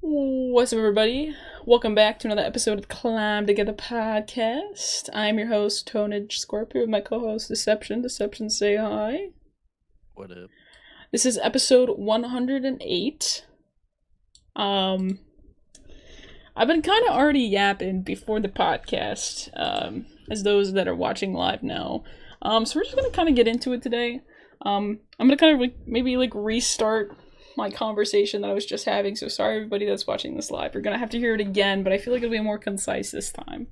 What's up, everybody? Welcome back to another episode of Climb Together Podcast. I'm your host, Tonage Scorpio, with my co-host, Deception. Deception, say hi. What up? This is episode 108. I've been kind of already yapping before the podcast, as those that are watching live know. So we're just gonna kind of get into it today. I'm gonna kind of maybe restart my conversation that I was just having. So sorry, everybody that's watching this live. You're gonna have to hear it again, but I feel like it'll be more concise this time.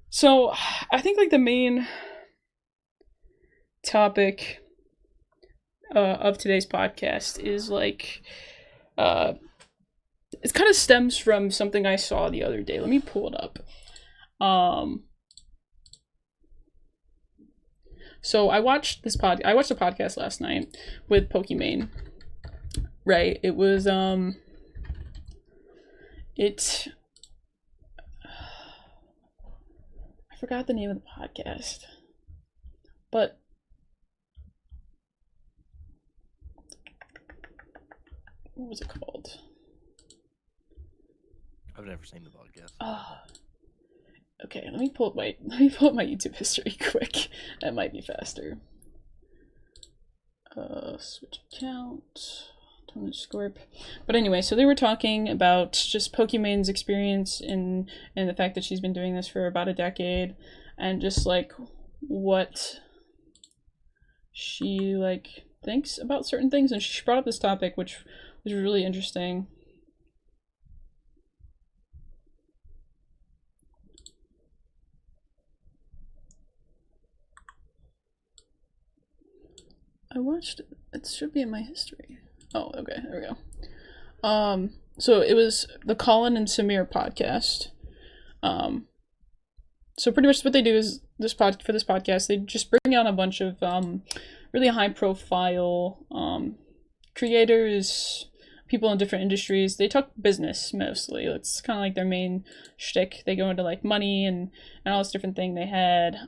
So I think the main topic of today's podcast is it kind of stems from something I saw the other day. Let me pull it up. So I watched a podcast last night with Pokimane. Right. It was I forgot the name of the podcast. But what was it called? I've never seen the podcast. Okay, let me pull up my YouTube history quick. That might be faster. Switch account. Scorp. But anyway, so they were talking about just Pokimane's experience and the fact that she's been doing this for about a decade, and just what she thinks about certain things, and she brought up this topic which was really interesting. I watched it. It should be in my history. Oh, okay, there we go. So it was the Colin and Samir podcast. So pretty much what they do is for this podcast, they just bring on a bunch of really high profile creators, people in different industries. They talk business mostly. It's kind of like their main shtick. They go into money and all this different thing. They had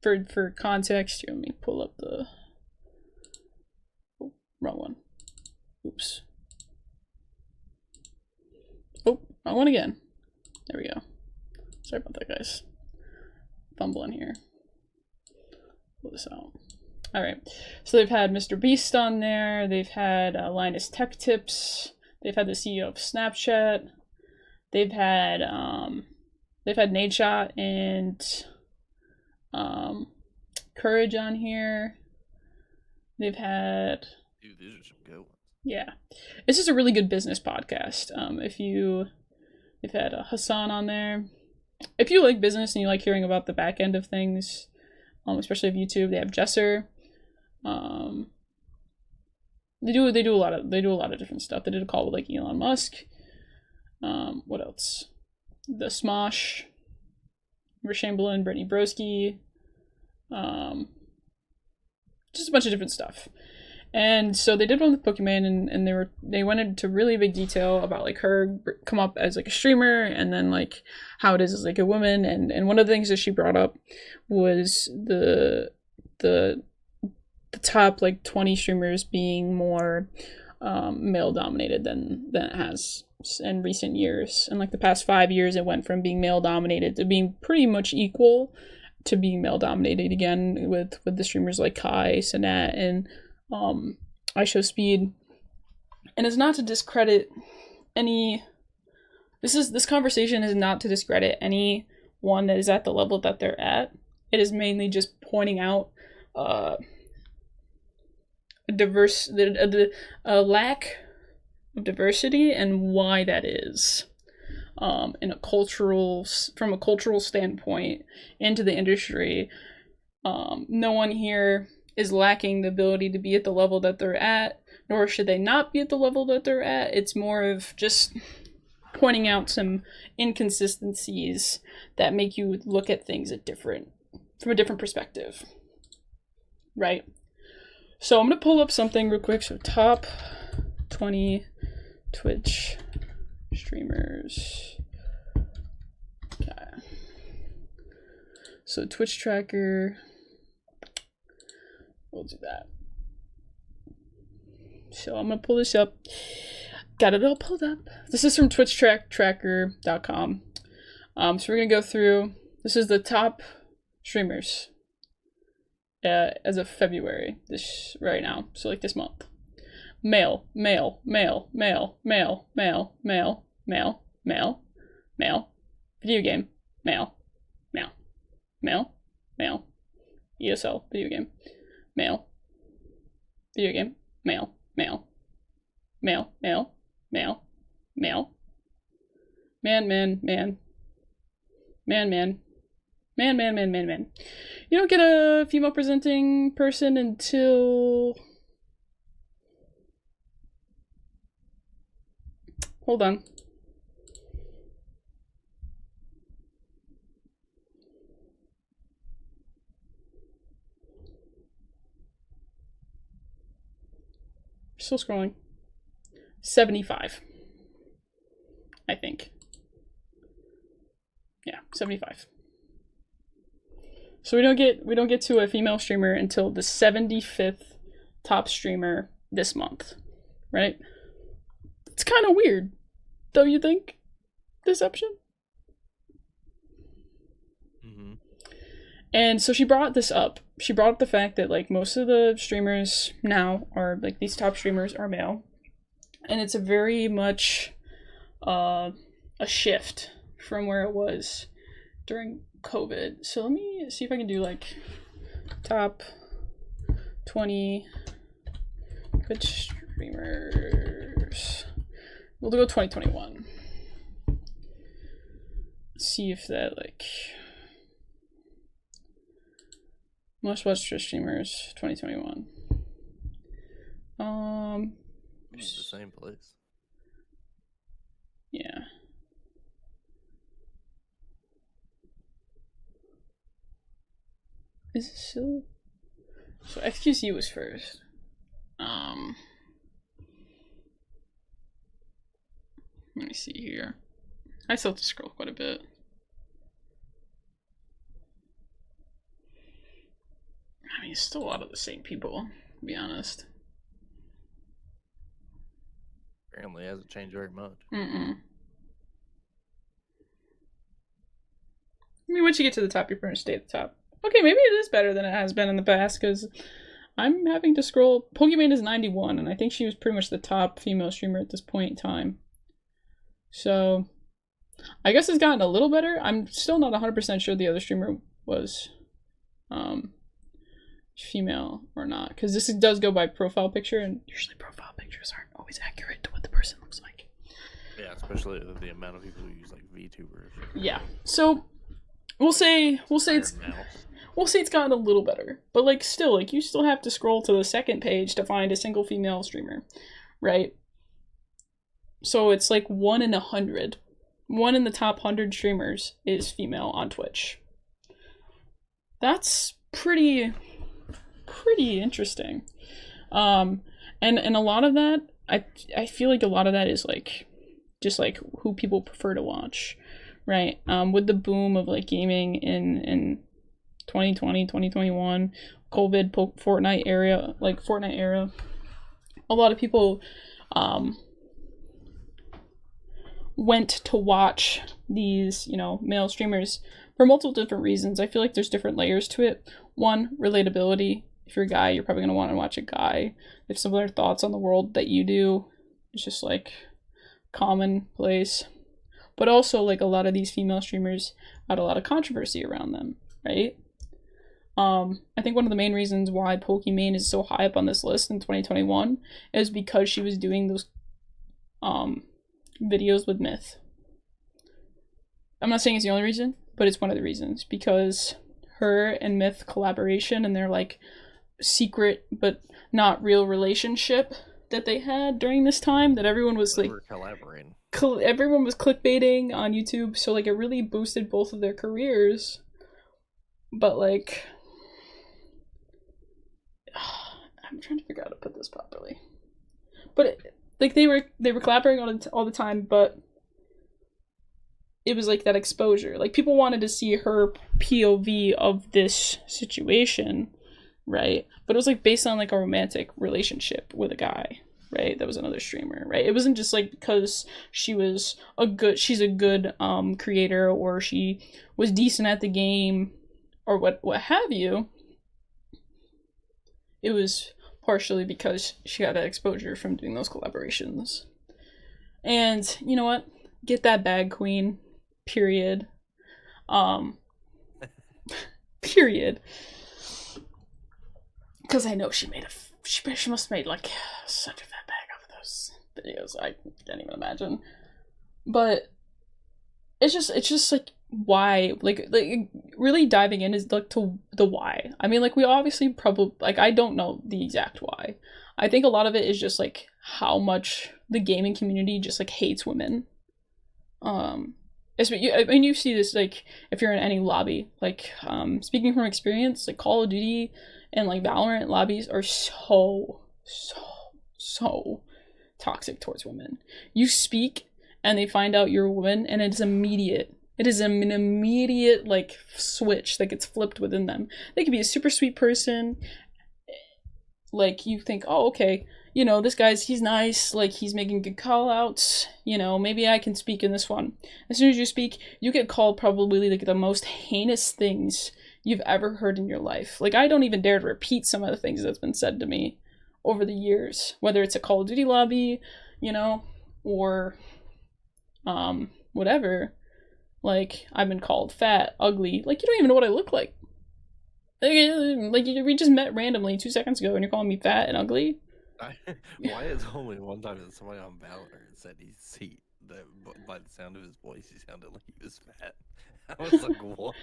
for context. Here, let me pull up the wrong one. Oops. Oh, wrong one again. There we go. Sorry about that, guys. Fumbling here. Pull this out. Alright. So they've had Mr. Beast on there. They've had Linus Tech Tips. They've had the CEO of Snapchat. They've had Nadeshot and Courage on here. They've had... Dude, these are some good ones. Yeah. This is a really good business podcast. They've had Hassan on there. If you like business and you like hearing about the back end of things, especially of YouTube, they have Jesser. They do a lot of different stuff. They did a call with Elon Musk. What else? The Smosh, Rich Chamberlain, Brittany Broski. Just a bunch of different stuff. And so they did one with Pokimane, and they went into really big detail about her come up as a streamer, and then how it is as a woman, and one of the things that she brought up was the top 20 streamers being more male dominated than it has in recent years. In the past 5 years, it went from being male dominated to being pretty much equal to being male dominated again with the streamers like Kai, Sinat, and IShowSpeed. And it's not to discredit any... This conversation is not to discredit anyone that is at the level that they're at. It is mainly just pointing out a lack of diversity and why that is. From a cultural standpoint into the industry, no one here is lacking the ability to be at the level that they're at, nor should they not be at the level that they're at. It's more of just pointing out some inconsistencies that make you look at things from a different perspective. Right? So I'm going to pull up something real quick. So top 20 Twitch streamers. Okay. So Twitch tracker. We'll do that. So I'm gonna pull this up. Got it all pulled up. This is from twitchtracker.com. So we're going to go through, this is the top streamers as of February, right now. So like this month. Male. Video game. Male. ESL. Video game. Male. Video game. Male. Man. You don't get a female presenting person until... Hold on. Still scrolling. 75. I think. Yeah, 75. So we don't get to a female streamer until the 75th top streamer this month, right? It's kind of weird, don't you think? Deception? Mm-hmm. And so she brought this up. She brought up the fact that like most of the streamers now are like these top streamers are male. And it's a very much a shift from where it was during COVID. So let me see if I can do like top 20 Twitch streamers. We'll go 2021. See if that like most watched Twitch streamers 2021. It's the same place. Yeah. Is it still? So XQC was first. Let me see here. I still have to scroll quite a bit. I mean, it's still a lot of the same people, to be honest. Apparently it hasn't changed very much. I mean, once you get to the top, you're going to stay at the top. Okay, maybe it is better than it has been in the past, because I'm having to scroll. Pokimane is 91, and I think she was pretty much the top female streamer at this point in time. So, I guess it's gotten a little better. I'm still not 100% sure the other streamer was female or not, because this does go by profile picture, and usually profile pictures aren't always accurate to what the person looks like. Yeah, especially the amount of people who use like VTubers. Yeah, so we'll say it's gotten a little better, but like still, like you still have to scroll to the second page to find a single female streamer, right? So it's like 1 in 100. 1 in the top 100 streamers is female on Twitch. That's pretty interesting. And a lot of that, I feel like a lot of that is like just like who people prefer to watch, right? With the boom of like gaming in 2020, 2021, COVID, Fortnite era, a lot of people went to watch these, you know, male streamers for multiple different reasons. I feel like there's different layers to it. One, relatability. If you're a guy, you're probably going to want to watch a guy. They have similar thoughts on the world that you do. It's just like commonplace. But also, like, a lot of these female streamers had a lot of controversy around them, right? I think one of the main reasons why Pokimane is so high up on this list in 2021 is because she was doing those videos with Myth. I'm not saying it's the only reason, but it's one of the reasons, because her and Myth collaboration and their like secret but not real relationship that they had during this time that everyone was like collaborating. Everyone was clickbaiting on YouTube, so like it really boosted both of their careers. But like I'm trying to figure out how to put this properly. But like they were collaborating all the time, but it was like that exposure. Like people wanted to see her POV of this situation, right? But it was like based on like a romantic relationship with a guy. right? That was another streamer, right? It wasn't just like because she's a good creator, or she was decent at the game, or what have you. It was partially because she got that exposure from doing those collaborations. And you know what? Get that bag, queen. Period. Um period. Because I know she must have made like such a fat bag off of those videos. I can't even imagine. But it's just like why, like really diving in is like to the why. I mean, like we obviously probably, like, I don't know the exact why. I think a lot of it is just like how much the gaming community just like hates women. I mean, you see this like if you're in any lobby. Like, speaking from experience, like Call of Duty and like Valorant lobbies are so toxic towards women. You speak and they find out you're a woman, and it's immediate. It is an immediate like switch that gets flipped within them. They could be a super sweet person. Like, you think, oh, okay, you know, this he's nice, like he's making good call outs, you know, maybe I can speak in this one. As soon as you speak, you get called probably like the most heinous things you've ever heard in your life. Like, I don't even dare to repeat some of the things that's been said to me over the years, whether it's a Call of Duty lobby, you know, or whatever. Like, I've been called fat, ugly, like you don't even know what I look like. Like we just met randomly 2 seconds ago and you're calling me fat and ugly? Why is only one time that somebody on Valorant said that by the sound of his voice he sounded like he was fat. I was like, what?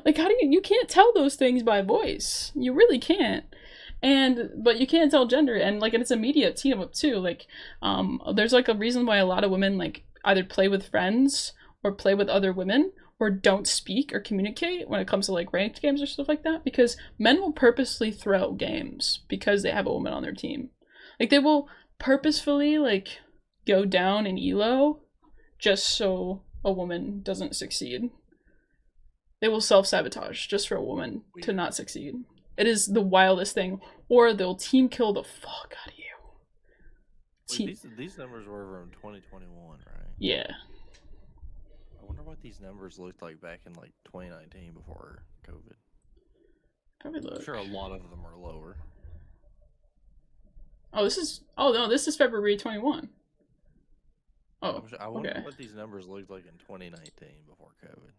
Like, how do you can't tell those things by voice. You really can't. But you can't tell gender, and like it's a media team up too. Like, there's like a reason why a lot of women like either play with friends or play with other women, or don't speak or communicate when it comes to like ranked games or stuff like that, because men will purposely throw games because they have a woman on their team. Like, they will purposefully like go down in elo just so a woman doesn't succeed. They will self-sabotage just for a woman to not succeed. It is the wildest thing. Or they'll team kill the fuck out of you. These numbers were from 2021, right? Yeah. I wonder what these numbers looked like back in like 2019 before COVID. Probably look. I'm sure a lot of them are lower. Oh, this is February 21. Oh, I wonder okay. what these numbers looked like in 2019 before COVID.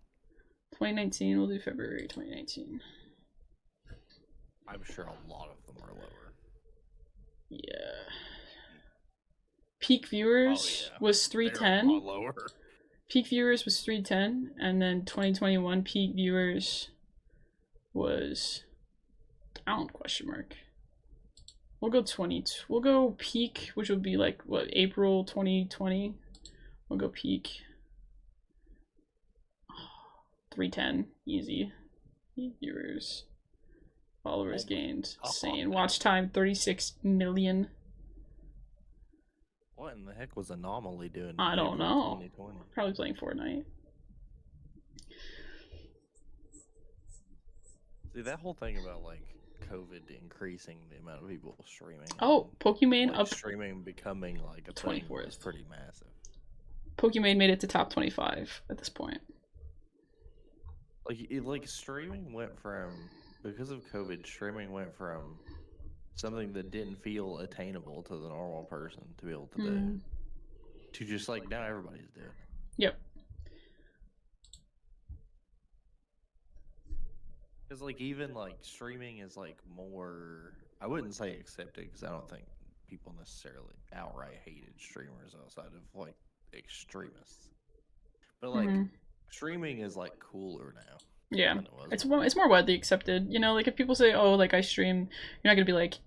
2019, we'll do February 2019. I'm sure a lot of them are lower. Yeah. Peak viewers was 310. They're a lot lower. Peak viewers was 310, and then 2021 peak viewers was down, question mark. We'll go 20. We'll go peak, which would be like what, April 2020. We'll go peak 310, easy. Viewers, followers gained, insane. Watch time 36 million. What in the heck was Anomaly doing? I don't know. Probably playing Fortnite. See, that whole thing about like COVID increasing the amount of people streaming. Oh, Pokimane like, up. Streaming becoming like a 24th is pretty massive. Pokimane made it to top 25 at this point. Like streaming went from, because of COVID, streaming went from something that didn't feel attainable to the normal person to be able to do, to just like now everybody's doing it. Yep. Because like even like streaming is like more, I wouldn't say accepted, because I don't think people necessarily outright hated streamers outside of like extremists, but like streaming is like cooler now. Yeah, it's more widely accepted. You know, like if people say, "Oh, like I stream," you're not gonna be like,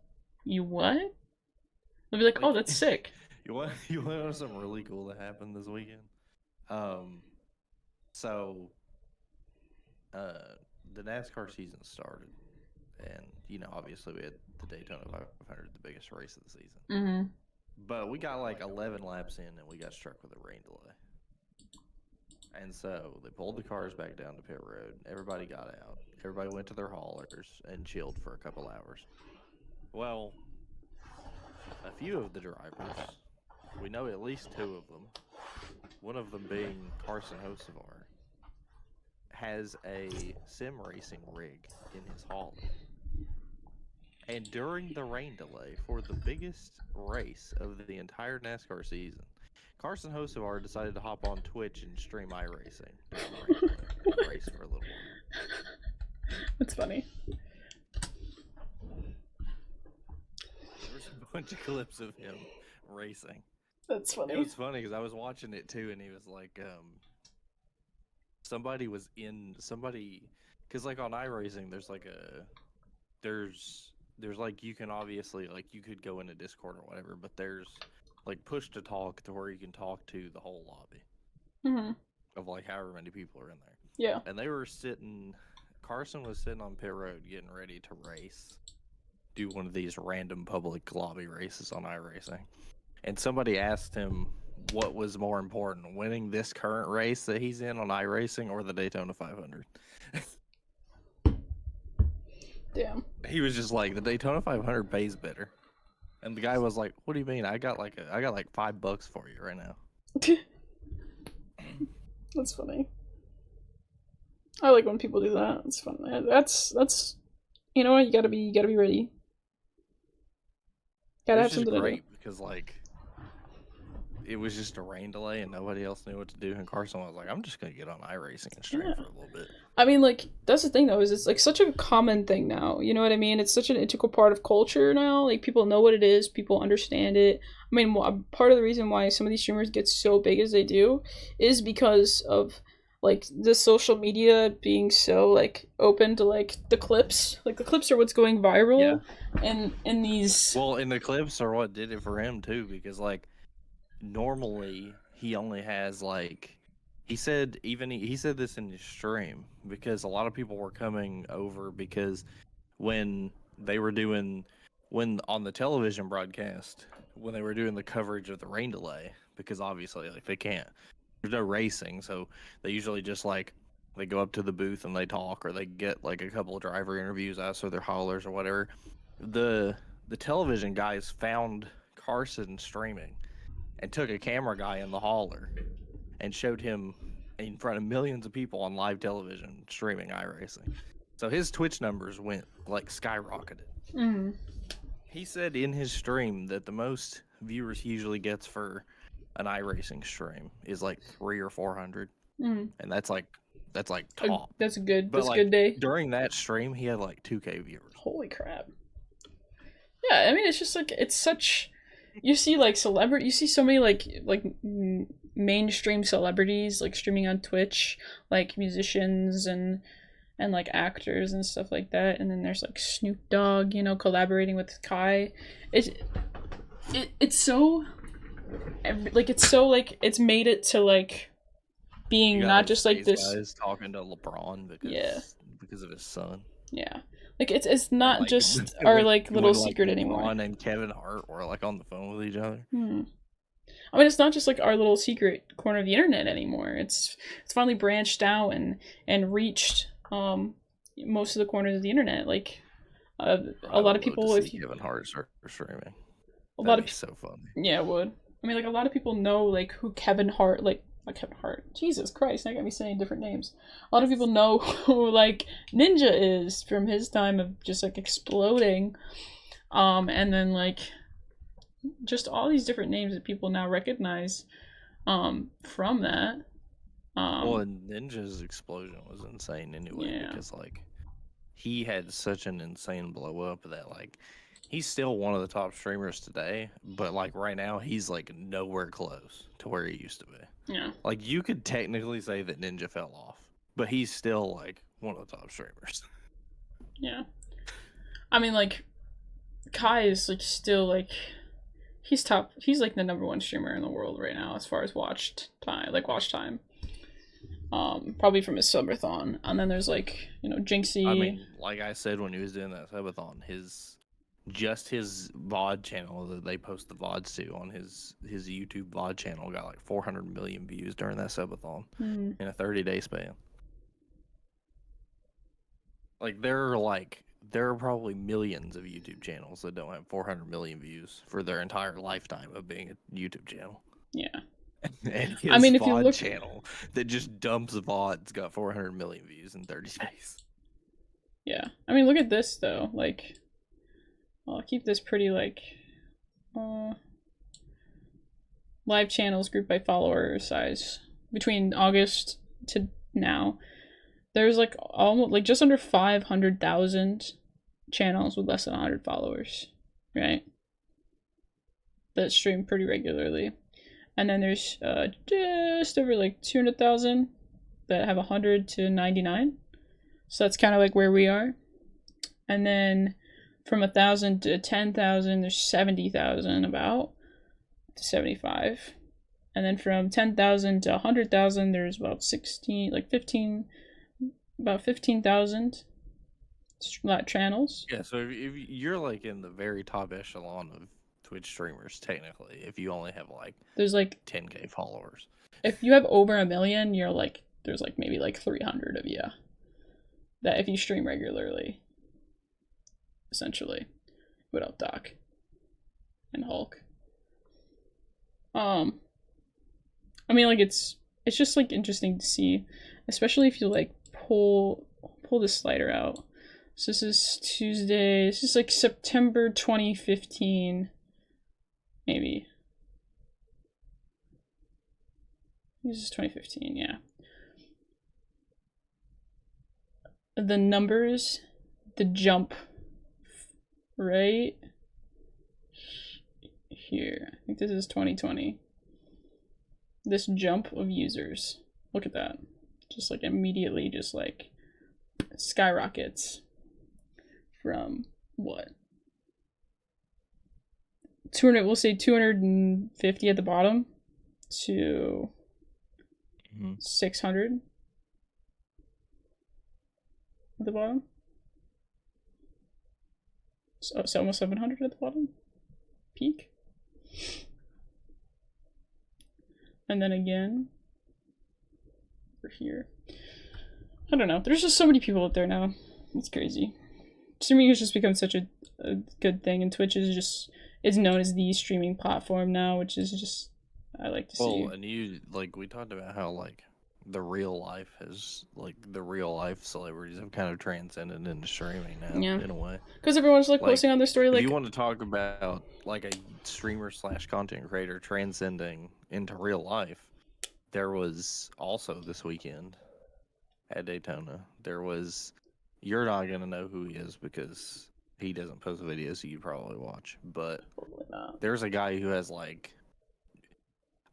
"You what?" They'll be like, "Oh, that's sick." You want to know something really cool that happened this weekend? The NASCAR season started, and you know, obviously we had the Daytona 500, the biggest race of the season. But we got like 11 laps in, and we got struck with a rain delay. And so they pulled the cars back down to pit road. Everybody got out. Everybody went to their haulers and chilled for a couple hours. Well, a few of the drivers, we know at least two of them, one of them being Carson Hocevar, has a sim racing rig in his hauler. And during the rain delay for the biggest race of the entire NASCAR season, Carson Hocevar decided to hop on Twitch and stream iRacing during the rain delay and race for a little while. That's funny. There's a bunch of clips of him racing. That's funny. It was funny because I was watching it too, and he was like, somebody, because like on iRacing, there's like you can obviously, like, you could go into Discord or whatever, but there's like push to talk to where you can talk to the whole lobby of like however many people are in there. Yeah. And they were Carson was sitting on pit road getting ready to do one of these random public lobby races on iRacing. And somebody asked him what was more important, winning this current race that he's in on iRacing or the Daytona 500. Damn. He was just like, the Daytona 500 pays better. And the guy was like, what do you mean? I got like $5 for you right now. That's funny. I like when people do that. It's fun. That's you know what, you gotta be ready. Gotta have something great to do. Because like it was just a rain delay and nobody else knew what to do, and Carson was like, I'm just gonna get on iRacing and stream for a little bit. I mean, like, that's the thing though, is it's like such a common thing now, you know what I mean? It's such an integral part of culture now. Like, people know what it is, people understand it. I mean, part of the reason why some of these streamers get so big as they do is because of like the social media being so like open to like the clips. Like, the clips are what's going viral. And in these, well, and the clips are what did it for him too, because like normally he only has like, he said this in his stream, because a lot of people were coming over because when on the television broadcast, when they were doing the coverage of the rain delay, because obviously like there's no racing, so they usually just like they go up to the booth and they talk, or they get like a couple of driver interviews out, so they're haulers or whatever. The television guys found Carson streaming and took a camera guy in the hauler and showed him in front of millions of people on live television streaming iRacing. So his Twitch numbers went like skyrocketed. Mm-hmm. He said in his stream that the most viewers he usually gets for an iRacing stream is like 300 or 400, and that's like top. That's a good good day. During that stream, he had like 2K viewers. Holy crap! Yeah, I mean, it's just like, it's such. You see like you see so many like mainstream celebrities like streaming on Twitch, like musicians and like actors and stuff like that. And then there's like Snoop Dogg, you know, collaborating with Kai. It's so like, it's made it to like being not just like this guys talking to LeBron because of his son. Yeah. Like, it's not like, just our like little secret anymore. LeBron and Kevin Hart were like on the phone with each other. I mean, it's not just like our little secret corner of the internet anymore. It's finally branched out and reached most of the corners of the internet. Like, a lot of people, if Kevin Hart start streaming, a lot of so fun. Yeah, it would. I mean, like, a lot of people know like who Kevin Hart, like, not Kevin Hart. Jesus Christ, I gotta be saying different names. A lot of people know who like Ninja is from his time of just like exploding. And then like just all these different names that people now recognize from that. Well, and Ninja's explosion was insane anyway, because like he had such an insane blow up that like he's still one of the top streamers today, but like right now he's like nowhere close to where he used to be. Yeah. Like, you could technically say that Ninja fell off, but he's still like one of the top streamers. Yeah. I mean, like, Kai is like still like he's like the number one streamer in the world right now as far as watch time. Probably from his subathon. And then there's like, you know, Jinxie. I mean, like I said when he was doing that subathon, his VOD channel that they post the VODs to on his YouTube VOD channel got like 400 million views during that subathon in a 30-day span. Like, there are like there are probably millions of YouTube channels that don't have 400 million views for their entire lifetime of being a YouTube channel. Yeah. And his VOD channel that just dumps VODs got 400 million views in 30 days. Yeah. I mean, look at this, though. Like, I'll keep this pretty, like, live channels grouped by follower size. Between August to now, there's, like, almost, like, just under 500,000 channels with less than 100 followers, right? That stream pretty regularly. And then there's just over like 200,000 that have 100 to 99. So that's kind of like where we are. And then from 1,000 to 10,000, there's 70,000 about to 75. And then from 10,000 to 100,000, there's about 15,000 channels. Yeah, so if you're like in the very top echelon of Twitch streamers, technically, if you only have like there's like 10K followers. If you have over 1 million, you're like there's like maybe like 300 of you that if you stream regularly, essentially. What up, Doc? And Hulk. I mean, like it's just like interesting to see, especially if you like pull this slider out. So this is Tuesday. This is like September 2015. Maybe. This is 2015, yeah. The numbers, the jump right here. I think this is 2020. This jump of users. Look at that. Just like immediately just like skyrockets from what? 200, we'll say 250 at the bottom to 600 at the bottom. So it's almost 700 at the bottom. Peak. And then again over here. I don't know. There's just so many people out there now. It's crazy. Streaming has just become such a good thing, and Twitch is known as the streaming platform now, which is just I like to see. Well, and you like we talked about how like the real life celebrities have kind of transcended into streaming now, in a way. Because everyone's like posting on their story. Like, if you want to talk about like a streamer / content creator transcending into real life, there was also this weekend at Daytona. There was. You're not gonna know who he is because he doesn't post videos, so you'd probably watch. But there's a guy who has like.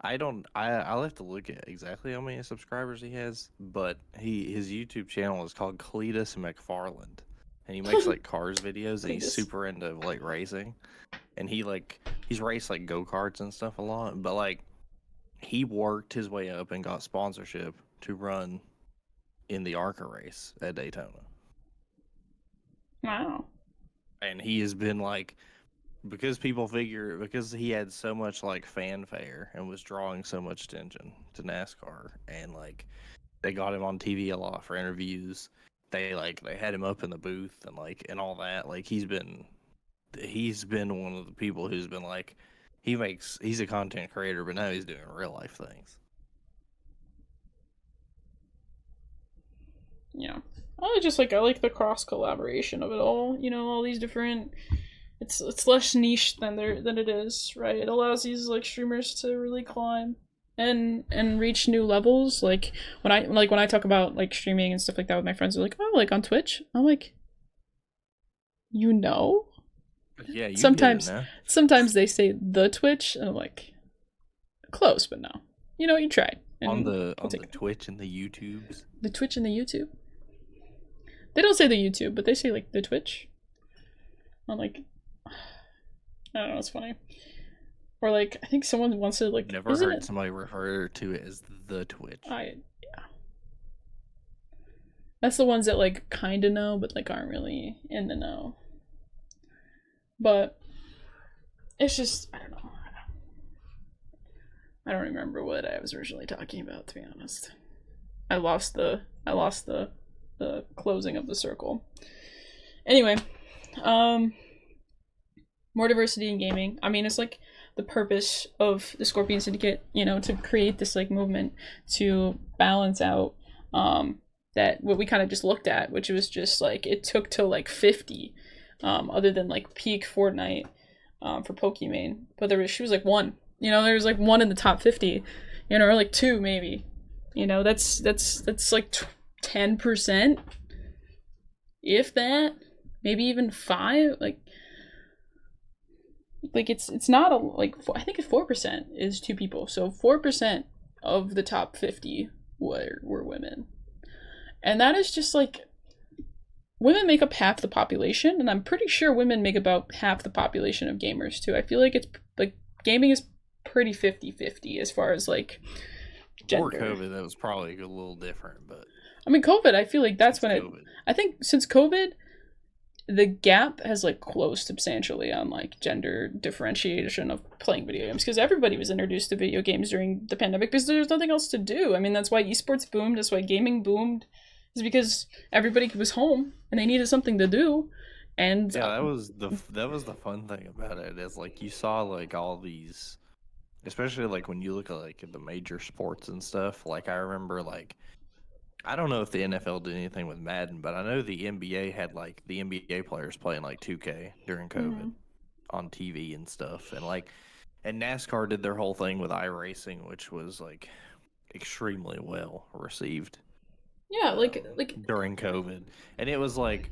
I'll have to look at exactly how many subscribers he has, but his YouTube channel is called Cletus McFarland, and he makes like cars videos, and he's super into like racing, and he's raced like go-karts and stuff a lot, but like he worked his way up and got sponsorship to run in the ARCA race at Daytona. Wow. And he has been like, because he had so much like fanfare and was drawing so much attention to NASCAR, and like they got him on TV a lot for interviews. They had him up in the booth and all that. Like he's been one of the people who's been like, he's a content creator, but now he's doing real life things. Yeah. I like the cross collaboration of it all. You know, all these different. It's less niche than it is, right? It allows these like streamers to really climb and reach new levels. Like when I talk about like streaming and stuff like that with my friends, they're like, oh, like on Twitch. I'm like, you know? Yeah. You sometimes they say the Twitch, and I'm like, close, but no. You know, you tried. On the Twitch and the YouTubes. The Twitch and the YouTube. They don't say the YouTube, but they say like the Twitch. I'm like, I don't know, it's funny. Or like, I think someone once said like, never heard somebody refer to it as the Twitch. Yeah. That's the ones that like kind of know, but like aren't really in the know. But it's just, I don't know. I don't remember what I was originally talking about, to be honest. I lost the closing of the circle. Anyway, more diversity in gaming. I mean, it's like the purpose of the Scorpion Syndicate, you know, to create this like movement to balance out that what we kind of just looked at, which was just like it took till like 50, other than like peak Fortnite for Pokimane, but she was like one, you know, there was like one in the top 50, you know, or like two maybe, you know, that's like 10%, if that, maybe even 5, like it's not a like I think it's 4% is 2 people, so 4% of the top 50 were women, and that is just like women make up half the population, and I'm pretty sure women make about half the population of gamers too. I feel like it's like gaming is pretty 50-50 as far as like gender. Before COVID, that was probably a little different, but I mean COVID, I feel like that's when COVID. I think since COVID the gap has like closed substantially on like gender differentiation of playing video games, because everybody was introduced to video games during the pandemic because there's nothing else to do. I mean, that's why esports boomed, that's why gaming boomed, is because everybody was home and they needed something to do. And yeah, that was the fun thing about it, is like you saw like all these, especially like when you look at like the major sports and stuff. Like I remember, like I don't know if the NFL did anything with Madden, but I know the NBA had like the NBA players playing like 2K during COVID on TV and stuff, and NASCAR did their whole thing with iRacing, which was like extremely well received. Yeah, like during COVID, and it was like,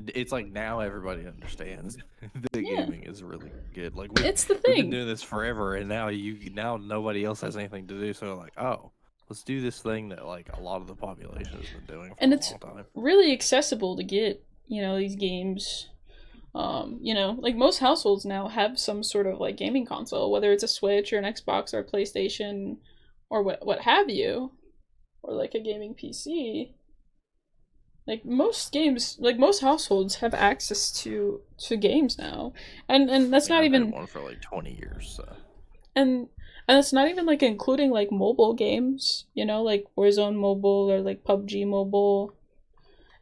it's like now everybody understands that gaming is really good. Like it's the thing. We've been doing this forever, and now nobody else has anything to do. So like, oh, let's do this thing that like a lot of the population has been doing for a long time. It's really accessible to get, you know, these games. You know, like most households now have some sort of like gaming console, whether it's a Switch or an Xbox or a PlayStation or what have you, or like a gaming PC. Like most games, like most households have access to games now, and that's not even I've had one for like 20 years. So. And it's not even like including like mobile games, you know, like Warzone Mobile or like PUBG Mobile,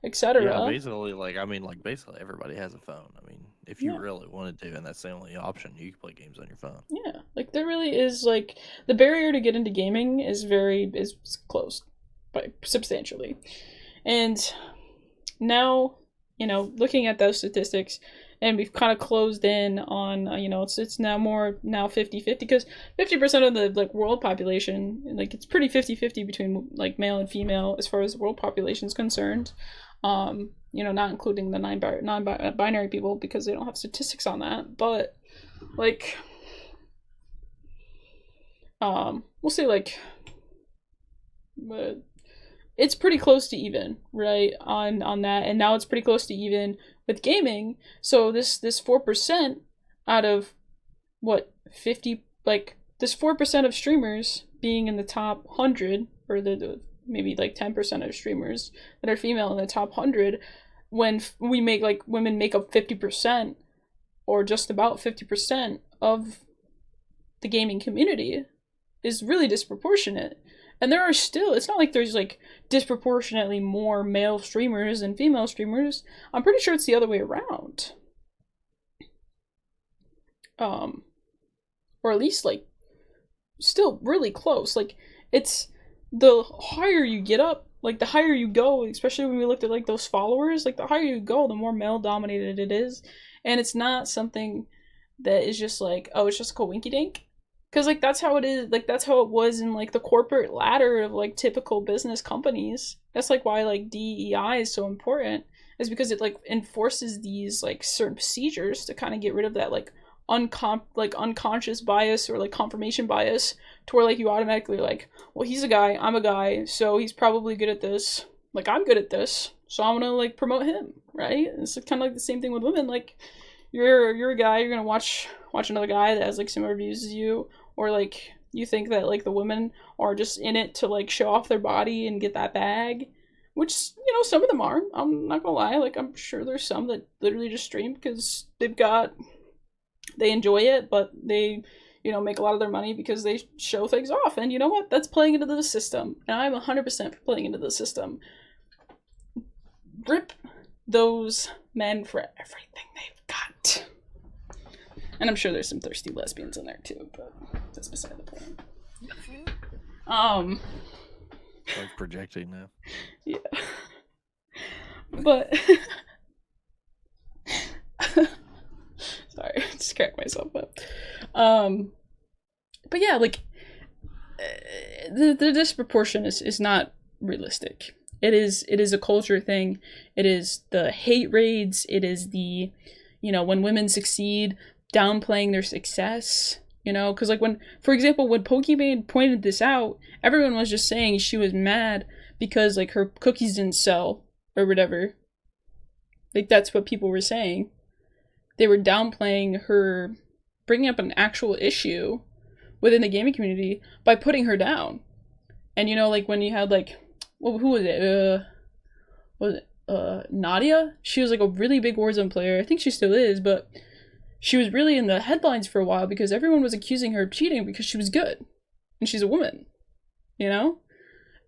etc. Yeah, basically, like I mean, like basically everybody has a phone. I mean, if you really wanted to, and that's the only option, you can play games on your phone. Yeah, like there really is like the barrier to get into gaming is closed by substantially, and now, you know, looking at those statistics, and we've kind of closed in on, you know, it's now 50-50, because 50% of the like world population, like it's pretty 50-50 between like male and female as far as the world population is concerned. You know, not including the non-binary people because they don't have statistics on that, but like we'll say like it's pretty close to even, right, on that, and now it's pretty close to even with gaming. So this 4% out of what 50, like this 4% of streamers being in the top 100, or the maybe like 10% of streamers that are female in the top 100, when we make like women make up 50% or just about 50% of the gaming community, is really disproportionate. And there are still, it's not like there's like disproportionately more male streamers than female streamers. I'm pretty sure it's the other way around. Or at least like still really close. Like it's the higher you get up, like the higher you go, especially when we looked at like those followers, like the higher you go, the more male dominated it is. And it's not something that is just like, oh, it's just a coinky dink. Because, like, that's how it is, like, that's how it was in, like, the corporate ladder of, like, typical business companies. That's, like, why, like, DEI is so important, is because it, like, enforces these, like, certain procedures to kind of get rid of that, like, unconscious bias or, like, confirmation bias, to where, like, you automatically, like, well, he's a guy, I'm a guy, so he's probably good at this. Like, I'm good at this, so I'm gonna, like, promote him, right? And it's kind of like the same thing with women. Like, you're a guy, you're gonna watch another guy that has, like, similar views as you, or like you think that like the women are just in it to like show off their body and get that bag, which, you know, some of them are. I'm not gonna lie, like I'm sure there's some that literally just stream because they enjoy it, but they, you know, make a lot of their money because they show things off. And you know what? That's playing into the system, and I'm 100% for playing into the system. Rip those men for everything they've got. And I'm sure there's some thirsty lesbians in there too, but that's beside the point. Like projecting now. Yeah. But sorry, I just cracked myself up. But yeah, like the disproportion is not realistic. It is a culture thing. It is the hate raids. It is the, you know, when women succeed, downplaying their success. You know, because like when, for example, when Pokimane pointed this out, everyone was just saying she was mad because like her cookies didn't sell or whatever. Like that's what people were saying. They were downplaying her bringing up an actual issue within the gaming community by putting her down. And you know, like when you had like, well, who was it? Nadia? She was like a really big Warzone player. I think she still is, but she was really in the headlines for a while because everyone was accusing her of cheating because she was good. And she's a woman. You know?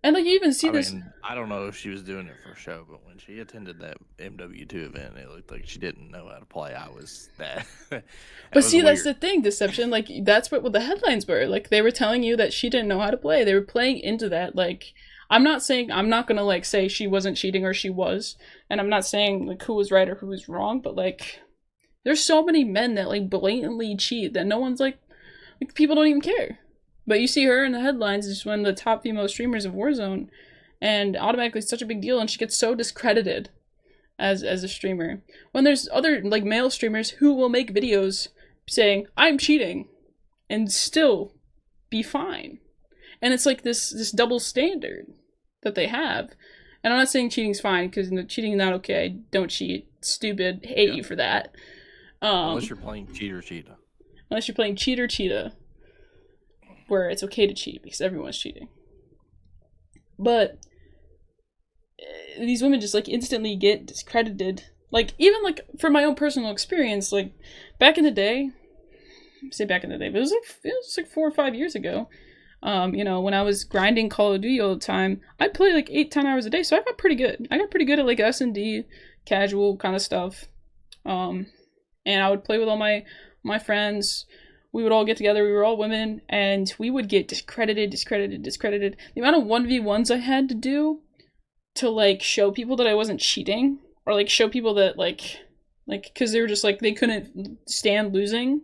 And like you even see this. I don't know if she was doing it for show, but when she attended that MW2 event, it looked like she didn't know how to play. I was that. But see, weird. That's the thing, Deception. Like that's what the headlines were. Like they were telling you that she didn't know how to play. They were playing into that. Like I'm not gonna like say she wasn't cheating or she was, and I'm not saying like who was right or who was wrong. But like, there's so many men that like blatantly cheat that no one's like people don't even care. But you see her in the headlines as one of the top female streamers of Warzone, and automatically it's such a big deal, and she gets so discredited as a streamer. When there's other like male streamers who will make videos saying I'm cheating, and still be fine, and it's like this double standard that they have. And I'm not saying cheating's fine because cheating is not okay. Don't cheat. Stupid. Hate you for that. Unless you're playing cheater. Unless you're playing cheater. Where it's okay to cheat because everyone's cheating. But these women just like instantly get discredited. Like even like from my own personal experience, like back in the day, but it was like 4 or 5 years ago. You know, when I was grinding Call of Duty all the time, I'd play like 8-10 hours a day, so I got pretty good. I got pretty good at like S&D, casual kind of stuff. And I would play with all my friends. We would all get together, we were all women, and we would get discredited. The amount of 1v1s I had to do to, like, show people that I wasn't cheating, or, like, show people that, like, because they were just, like, they couldn't stand losing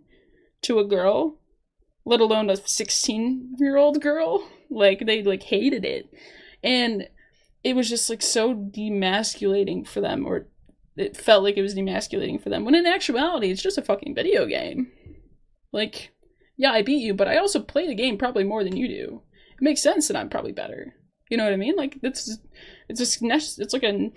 to a girl, let alone a 16-year-old girl. Like, they, like, hated it. And it was just, like, so demasculating for them, or it felt like it was demasculating for them, when in actuality, it's just a fucking video game. Like, yeah, I beat you, but I also play the game probably more than you do. It makes sense that I'm probably better. You know what I mean? Like, it's like an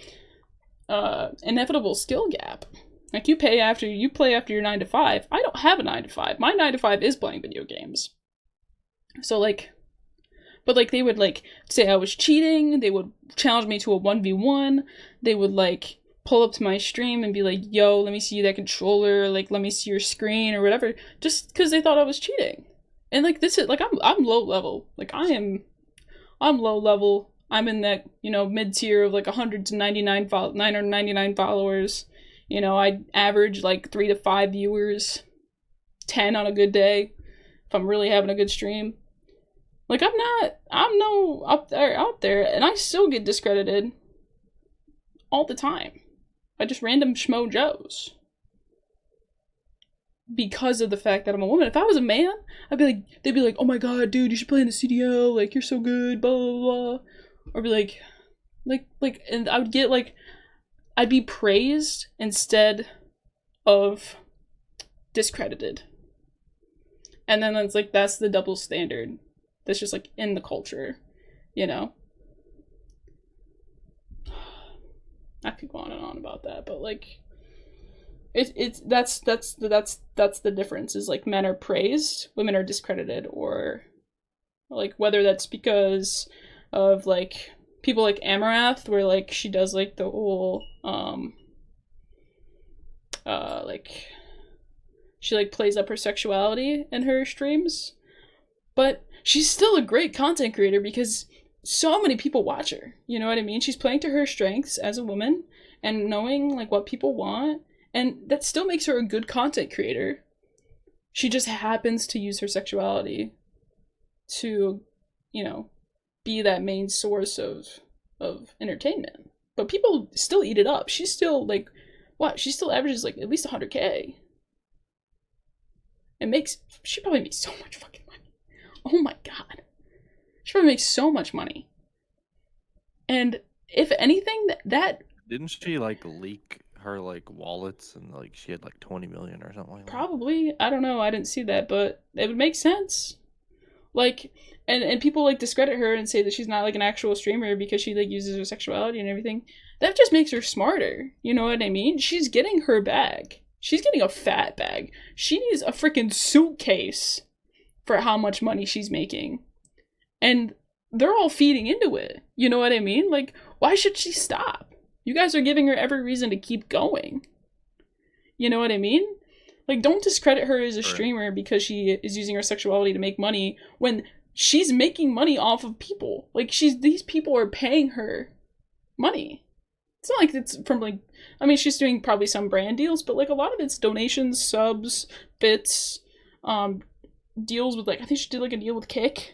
inevitable skill gap. Like, you play after your 9 to 5. I don't have a 9 to 5. My 9 to 5 is playing video games. So, like, but, like, they would, like, say I was cheating. They would challenge me to a 1v1. They would, like, pull up to my stream and be like, yo, let me see that controller, like, let me see your screen or whatever, just because they thought I was cheating. And like this is like I'm low level. Like I'm low level. I'm in that, you know, mid tier of like 100 to 999 followers. You know, I average like 3 to 5 viewers, 10 on a good day if I'm really having a good stream. Like I'm no out there, and I still get discredited all the time by just random schmo Joes. Because of the fact that I'm a woman. If I was a man, they'd be like, oh my god, dude, you should play in the CDL, like, you're so good, blah, blah, blah. Or be like, and I would get, like, I'd be praised instead of discredited. And then it's like, that's the double standard that's just, like, in the culture, you know? I could go on and on about that, but like, that's the difference. Is like men are praised, women are discredited, or like whether that's because of like people like Amarath, where like she does like the whole like she like plays up her sexuality in her streams, but she's still a great content creator because so many people watch her. You know what I mean? She's playing to her strengths as a woman, and knowing like what people want, and that still makes her a good content creator. She just happens to use her sexuality to, you know, be that main source of entertainment. But people still eat it up. She's still like, what? She still averages like at least 100K. She probably makes so much fucking money. Oh my god. She probably makes so much money. And if anything, that didn't she like leak her like wallets and like she had like 20 million or something like that? Probably. I don't know. I didn't see that, but it would make sense. Like, and people like discredit her and say that she's not like an actual streamer because she like uses her sexuality and everything. That just makes her smarter. You know what I mean? She's getting her bag. She's getting a fat bag. She needs a freaking suitcase for how much money she's making. And they're all feeding into it. You know what I mean? Like, why should she stop? You guys are giving her every reason to keep going. You know what I mean? Like, don't discredit her as a streamer because she is using her sexuality to make money when she's making money off of people. Like, these people are paying her money. It's not like it's from, like, I mean, she's doing probably some brand deals, but, like, a lot of it's donations, subs, bits, deals with, like, I think she did, like, a deal with Kick,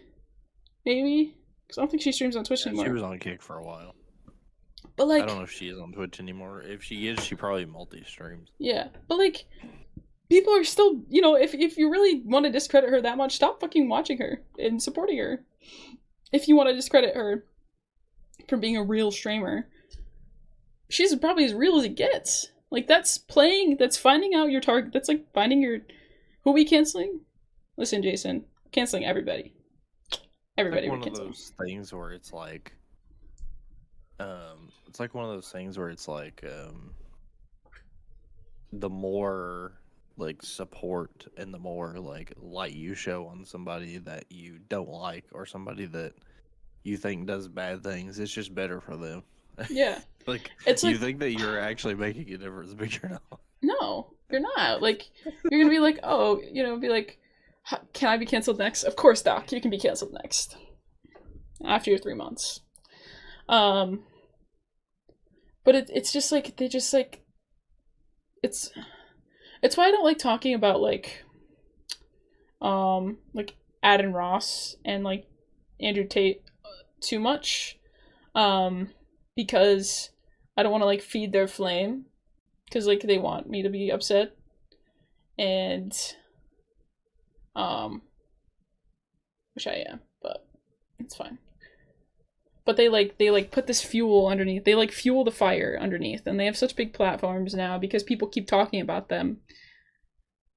maybe? Because I don't think she streams on Twitch anymore. She was on Kick for a while. But, like, I don't know if she is on Twitch anymore. If she is, she probably multi-streams. Yeah, but, like, people are still, you know, if you really want to discredit her that much, stop fucking watching her and supporting her. If you want to discredit her from being a real streamer, she's probably as real as it gets. Like, that's finding out your target, that's like finding your, who are we canceling? Listen, Jason, canceling everybody. Everybody we're canceling. One of those things where it's like, it's like one of those things where it's like, the more like support and the more like light you show on somebody that you don't like or somebody that you think does bad things, it's just better for them. Yeah. Like, it's you think that you're actually making a difference, but you're not. No, you're not. Like, you're gonna be like, oh, you know, be like, can I be canceled next? Of course, Doc, you can be canceled next. After your 3 months. But it's just like, they just like, it's why I don't like talking about like Adin Ross and like Andrew Tate too much, because I don't want to like feed their flame, because like they want me to be upset, and which I am, but it's fine. But they put this fuel underneath. They like fuel the fire underneath, and they have such big platforms now because people keep talking about them.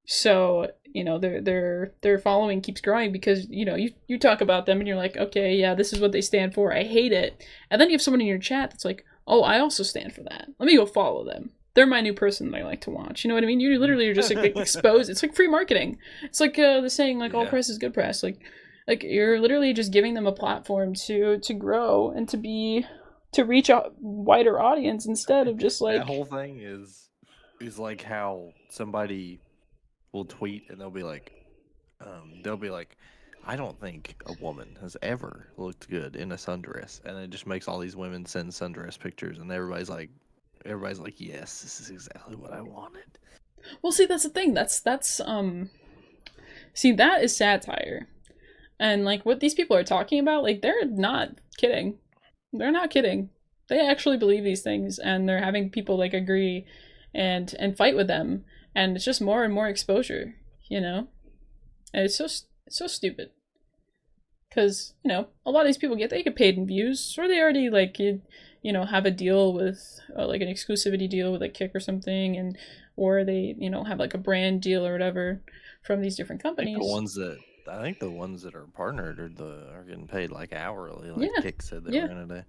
So, you know, their following keeps growing because, you know, you talk about them and you're like, okay, yeah, this is what they stand for. I hate it. And then you have someone in your chat that's like, oh, I also stand for that. Let me go follow them. They're my new person that I like to watch. You know what I mean? You literally are just like exposed. It's like free marketing. It's like the saying, like, all press is good press. Like you're literally just giving them a platform to grow and to reach a wider audience instead of just like, that whole thing is like how somebody will tweet and they'll be like, I don't think a woman has ever looked good in a sundress, and it just makes all these women send sundress pictures, and everybody's like, yes, this is exactly what I wanted. Well, see, that's the thing. See, that is satire. And, like, what these people are talking about, like, they're not kidding. They're not kidding. They actually believe these things, and they're having people, like, agree and fight with them. And it's just more and more exposure, you know? And it's so stupid. Because, you know, a lot of these people they get paid in views, or they already, like, you know, have a deal with, like, an exclusivity deal with, like, Kick or something, and or they, you know, have, like, a brand deal or whatever from these different companies. I think the ones that are partnered are getting paid like hourly, like Kick said they were gonna do.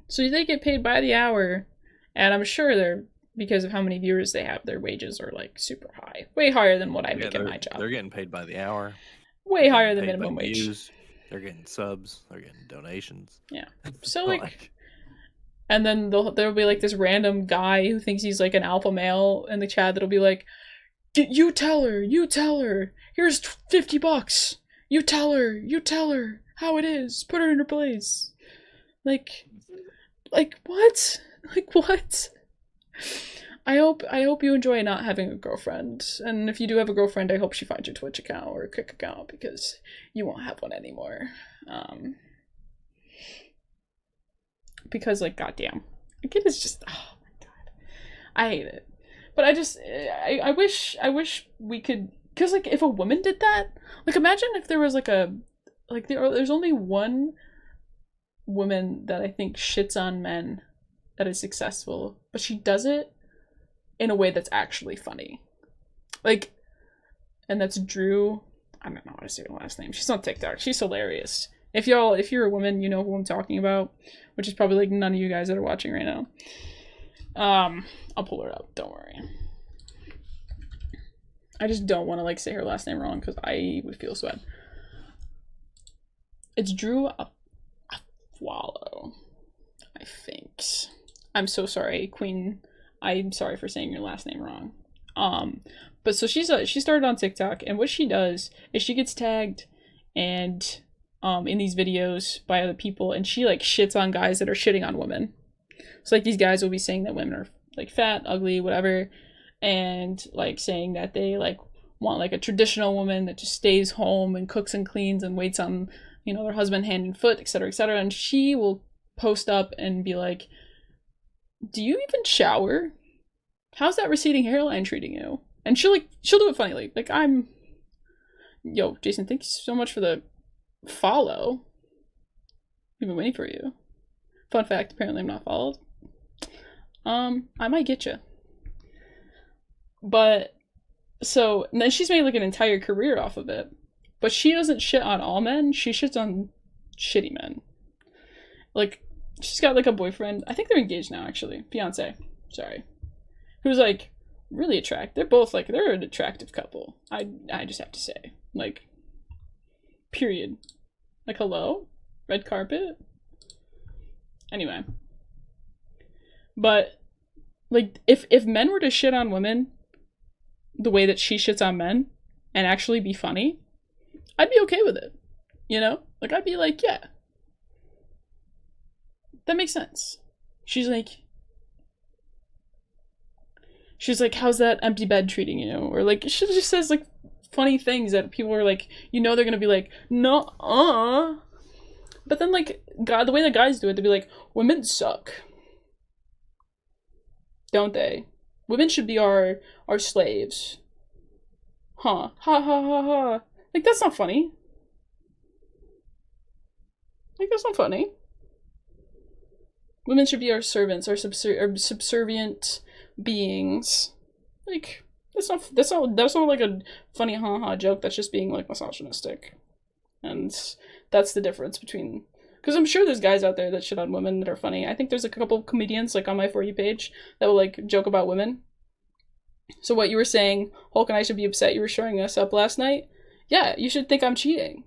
So they get paid by the hour, and I'm sure because of how many viewers they have, their wages are like super high, way higher than what I make at my job. They're getting paid by the hour, way higher than minimum wage. Views. They're getting subs, they're getting donations. Yeah, so like, and then there'll be like this random guy who thinks he's like an alpha male in the chat that'll be like, you tell her, here's $50. You tell her how it is. Put her in her place. Like what? Like what? I hope you enjoy not having a girlfriend. And if you do have a girlfriend, I hope she finds your Twitch account or a Kick account because you won't have one anymore. Because like goddamn. Like it is just oh my god. I hate it. But I wish we could cuz like if a woman did that, like imagine if there was like there's only one woman that I think shits on men that is successful, but she does it in a way that's actually funny. Like, and that's Drew. I don't know how to say her last name. She's on TikTok. She's hilarious. If you're a woman, you know who I'm talking about, which is probably like none of you guys that are watching right now. I'll pull her up. Don't worry. I just don't want to like say her last name wrong because I would feel so bad. It's Drew Afwalo, I think. I'm so sorry, Queen. I'm sorry for saying your last name wrong. But so she started on TikTok, and what she does is she gets tagged and in these videos by other people, and she like shits on guys that are shitting on women. So like these guys will be saying that women are like fat, ugly, whatever, and like saying that they like want like a traditional woman that just stays home and cooks and cleans and waits on, you know, their husband hand and foot, etc., etc. And she will post up and be like, do you even shower? How's that receding hairline treating you? And she'll do it funnily. Like yo, Jason, thank you so much for the follow. We've been waiting for you. Fun fact, apparently I'm not followed. I might get you. But so and then she's made like an entire career off of it. But she doesn't shit on all men. She shits on shitty men. Like she's got like a boyfriend. I think they're engaged now, actually. Fiance. Sorry. Who's like really attractive. They're both like they're an attractive couple. I just have to say. Like period. Like hello? Red carpet? Anyway. But like if men were to shit on women the way that she shits on men and actually be funny, I'd be okay with it. You know? Like I'd be like, yeah. That makes sense. She's like, how's that empty bed treating you? Or like, she just says like funny things that people are like, you know, they're gonna be like, no, but then like, God, the way that guys do it, they'd be like, women suck, don't they? Women should be our slaves. Huh? Ha ha ha ha. Like that's not funny. Like that's not funny. Women should be our servants, our subservient beings. Like that's not like a funny haha joke. That's just being like misogynistic, and that's the difference between. Because I'm sure there's guys out there that shit on women that are funny. I think there's like a couple of comedians like on my For You page that will like joke about women. So what you were saying, Hulk and I should be upset you were showing us up last night. Yeah, you should think I'm cheating.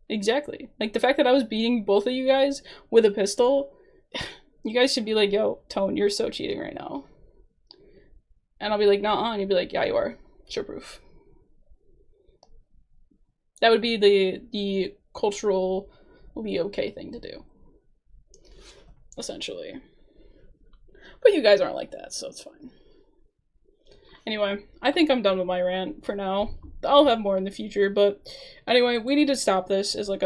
Exactly. Like the fact that I was beating both of you guys with a pistol, you guys should be like, yo, Tone, you're so cheating right now. And I'll be like, nah, and you'll be like, yeah, you are. Show proof. That would be the culturally okay thing to do. Essentially. But you guys aren't like that, so it's fine. Anyway, I think I'm done with my rant for now. I'll have more in the future, but anyway, we need to stop this as a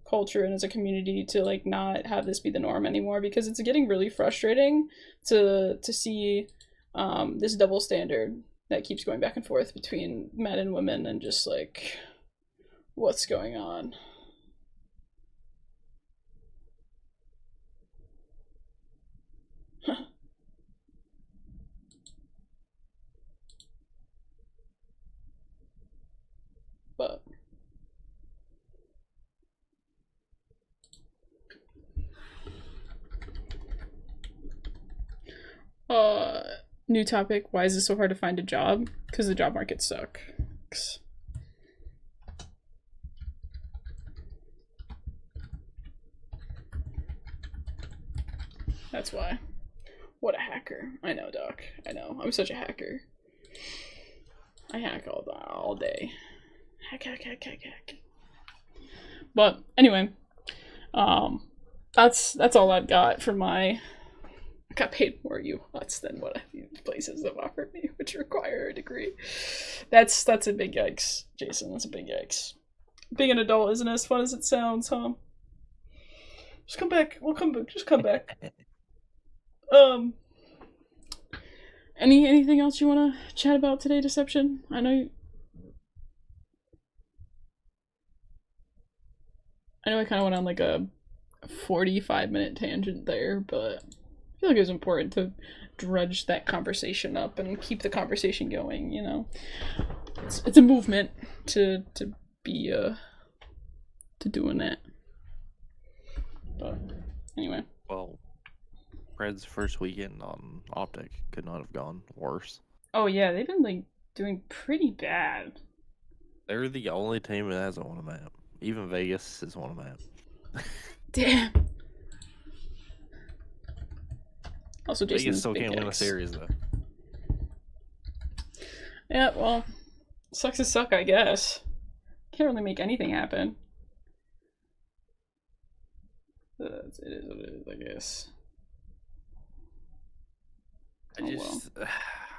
culture and as a community to like not have this be the norm anymore, because it's getting really frustrating to see this double standard that keeps going back and forth between men and women, and just like what's going on. But new topic, why is it so hard to find a job? Because the job market sucks. That's why. What a hacker. I know, Doc. I know. I'm such a hacker. I hack all day. Hack. But anyway, that's all I've got for my I got paid more UHOTs than what these places have offered me, which require a degree. That's a big yikes, Jason. That's a big yikes. Being an adult isn't as fun as it sounds, huh? Just come back. We'll come back. Just come back. Anything else you want to chat about today, Deception? I know I kind of went on like a 45-minute tangent there, but I feel like it was important to dredge that conversation up and keep the conversation going, you know? It's a movement to be to doing that. But anyway. Well, Fred's first weekend on Optic could not have gone worse. Oh yeah, they've been like doing pretty bad. They're the only team that hasn't won a map. Even Vegas has won a map. Damn. Also, Jason Vegas still can't win a series though. Yeah, well, sucks to suck, I guess. Can't really make anything happen. It is what it is, I guess.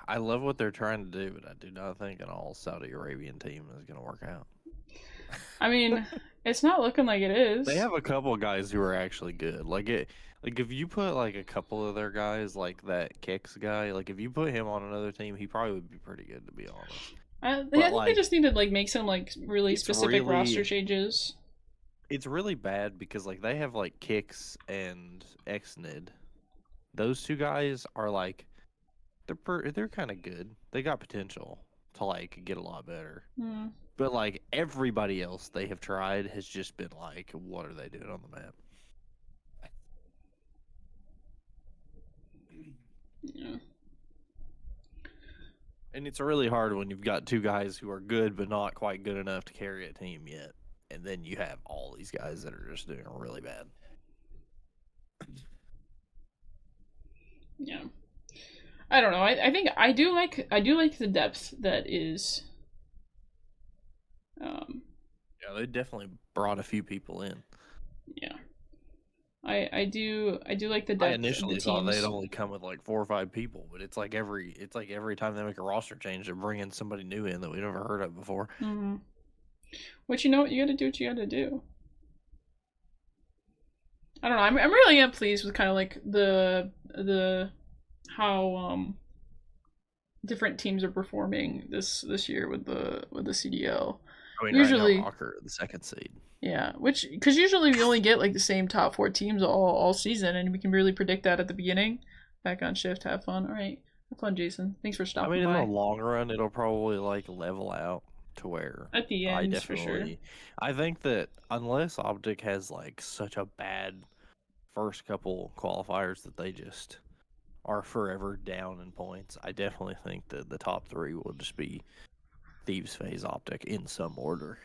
I love what they're trying to do, but I do not think an all Saudi Arabian team is going to work out. I mean, it's not looking like it is. They have a couple of guys who are actually good. Like if you put like a couple of their guys, like that Kicks guy, like if you put him on another team, he probably would be pretty good, to be honest. I think they just need to like make some like really specific roster changes. It's really bad because like they have like Kicks and Xnid. Those two guys are like they're kind of good. They got potential to like get a lot better. Mm. But like everybody else they have tried has just been like, what are they doing on the map? Yeah. And it's really hard when you've got two guys who are good but not quite good enough to carry a team yet. And then you have all these guys that are just doing really bad. Yeah. I don't know. I think I do like the depth that is Yeah, they definitely brought a few people in. Yeah. I do like the depth. I initially thought they'd only come with like 4 or 5 people, but it's like every time they make a roster change, they're bringing somebody new in that we never heard of before. Mm-hmm. Which, you know what, you gotta do what you gotta do. I don't know. I'm really pleased with kind of like the how different teams are performing this year with the CDL. I mean, usually right now, Rocker, the 2nd seed. Yeah, because usually we only get like the same top 4 teams all season, and we can really predict that at the beginning. Back on shift, have fun. All right, have fun, Jason. Thanks for stopping by. I mean, in the long run, it'll probably like level out to where at the end, for sure. I think that unless Optic has like such a bad first couple qualifiers that they just are forever down in points, I definitely think that the top 3 will just be Thieves, FaZe, Optic in some order.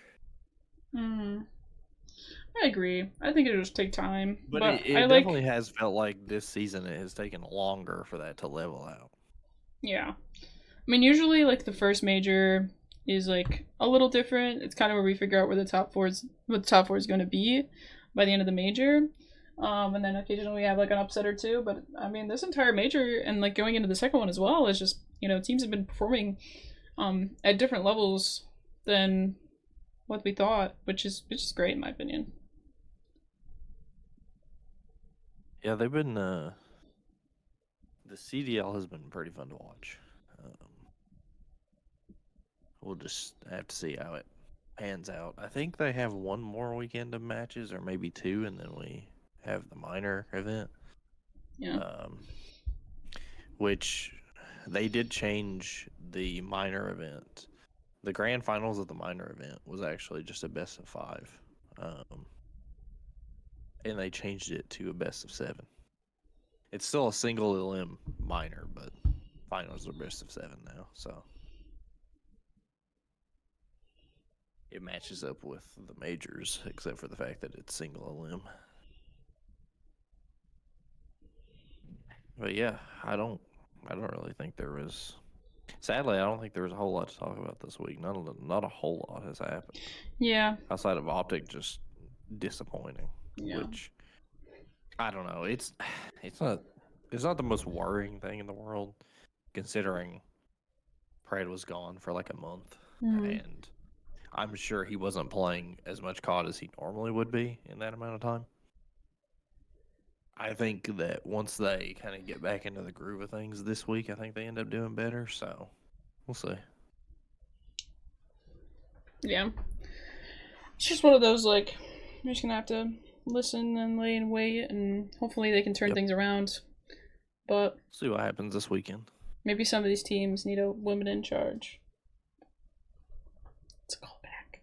I agree. I think it'll just take time. But it definitely has felt like this season it has taken longer for that to level out. Yeah. I mean, usually like the first major is like a little different. It's kind of where we figure out where the top four is going to be by the end of the major. And then occasionally we have like an upset or two. But I mean, this entire major and like going into the second one as well is just, you know, teams have been performing at different levels than what we thought, which is great in my opinion. Yeah, they've been the CDL has been pretty fun to watch. We'll just have to see how it pans out. I think they have one more weekend of matches, or maybe 2, and then we have the minor event. Yeah. Which they did change the minor event. The grand finals of the minor event was actually just a best of 5. And they changed it to a best of 7. It's still a single elim minor, but finals are best of 7 now, so it matches up with the majors, except for the fact that it's single elim. But yeah, I don't really think there was. Sadly, I don't think there was a whole lot to talk about this week. Not a whole lot has happened. Yeah. Outside of Optic just disappointing. Yeah. Which I don't know. It's not it's not the most worrying thing in the world, considering Pred was gone for like a month, and I'm sure he wasn't playing as much COD as he normally would be in that amount of time. I think that once they kind of get back into the groove of things this week, I think they end up doing better. So we'll see. Yeah. It's just one of those, like, you're just going to have to listen and lay and wait, and hopefully they can turn things around. But see what happens this weekend. Maybe some of these teams need a woman in charge. It's a callback.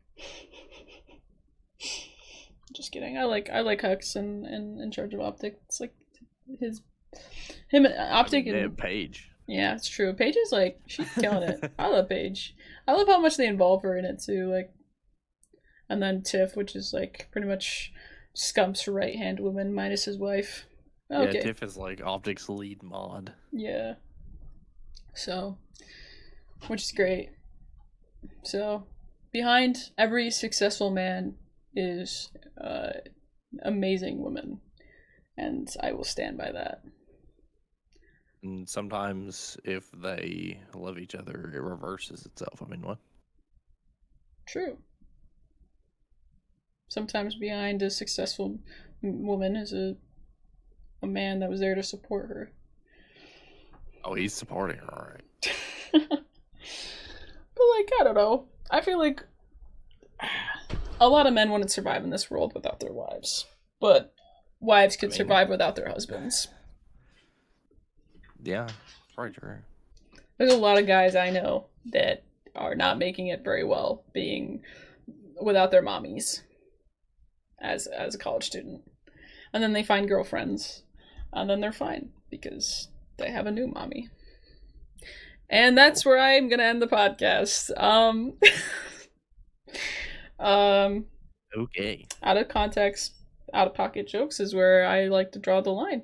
Just kidding. I like Hux in charge of Optic. It's like Optic and Paige. Yeah, it's true. Paige is like, she's killing it. I love Paige. I love how much they involve her in it too. Like, and then Tiff, which is like pretty much Scump's right hand woman minus his wife. Okay. Yeah, Tiff is like Optic's lead mod. Yeah. So, which is great. So, behind every successful man is amazing women, and I will stand by that. And sometimes, if they love each other, it reverses itself. I mean, what? True. Sometimes behind a successful woman is a man that was there to support her. Oh, he's supporting her, all right. But, like, I don't know. I feel like a lot of men wouldn't survive in this world without their wives. But wives could survive without their husbands. Yeah, probably true. There's a lot of guys I know that are not making it very well being without their mommies as a college student. And then they find girlfriends. And then they're fine because they have a new mommy. And that's where I'm gonna end the podcast. Okay. Out of context, out of pocket jokes is where I like to draw the line.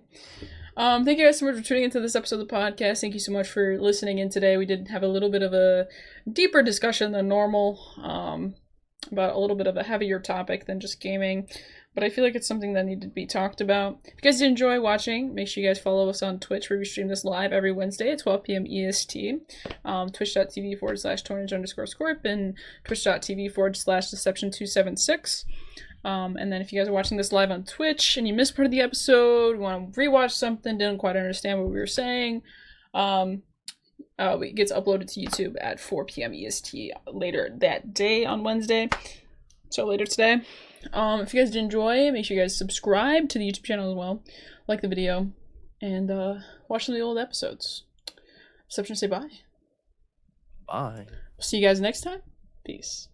Thank you guys so much for tuning into this episode of the podcast. Thank you so much for listening in today. We did have a little bit of a deeper discussion than normal, about a little bit of a heavier topic than just gaming. But I feel like it's something that needed to be talked about. If you guys did enjoy watching, make sure you guys follow us on Twitch, where we stream this live every Wednesday at 12 p.m. EST. Twitch.tv/Tornage_Scorp and Twitch.tv/Deception276. And then if you guys are watching this live on Twitch and you missed part of the episode, you want to rewatch something, didn't quite understand what we were saying, it gets uploaded to YouTube at 4 p.m. EST later that day on Wednesday. So later today. If you guys did enjoy, make sure you guys subscribe to the YouTube channel as well, like the video, and watch some of the old episodes. Deception, say bye. Bye. We'll see you guys next time. Peace.